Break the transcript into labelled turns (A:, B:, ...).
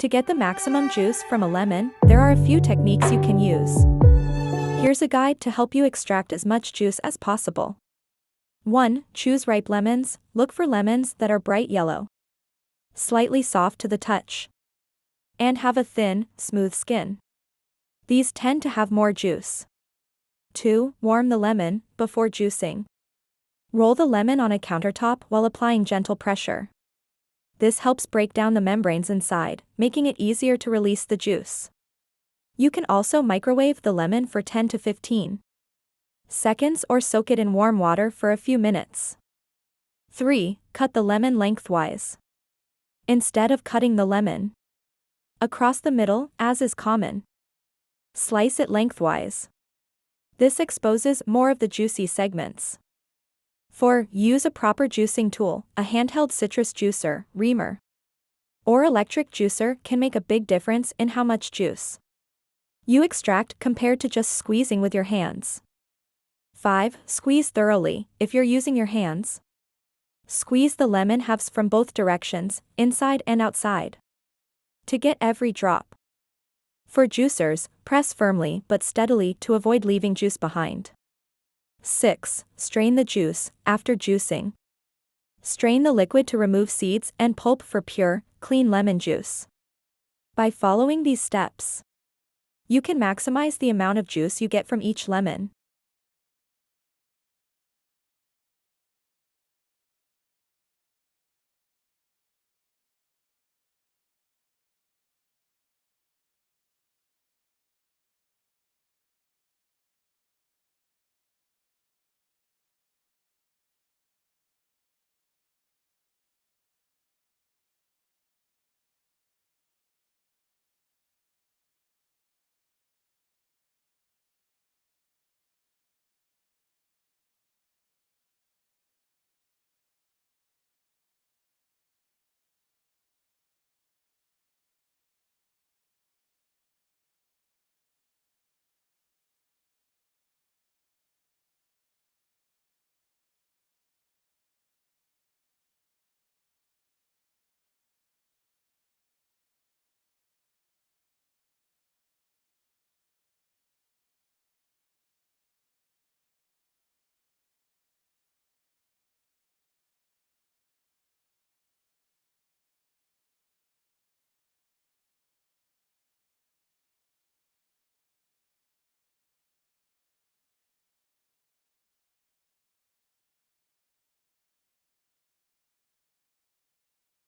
A: To get the maximum juice from a lemon, there are a few techniques you can use. Here's a guide to help you extract as much juice as possible. 1. Choose ripe lemons. Look for lemons that are bright yellow, slightly soft to the touch, and have a thin, smooth skin. These tend to have more juice. 2. Warm the lemon before juicing. Roll the lemon on a countertop while applying gentle pressure. This helps break down the membranes inside, making it easier to release the juice. You can also microwave the lemon for 10 to 15 seconds or soak it in warm water for a few minutes. 3. Cut the lemon lengthwise. Instead of cutting the lemon across the middle, as is common, slice it lengthwise. This exposes more of the juicy segments. 4. Use a proper juicing tool. A handheld citrus juicer, reamer, or electric juicer can make a big difference in how much juice you extract compared to just squeezing with your hands. 5. Squeeze thoroughly. If you're using your hands, squeeze the lemon halves from both directions, inside and outside, to get every drop. For juicers, press firmly but steadily to avoid leaving juice behind. 6. Strain the juice. After juicing, strain the liquid to remove seeds and pulp for pure, clean lemon juice. By following these steps, you can maximize the amount of juice you get from each lemon.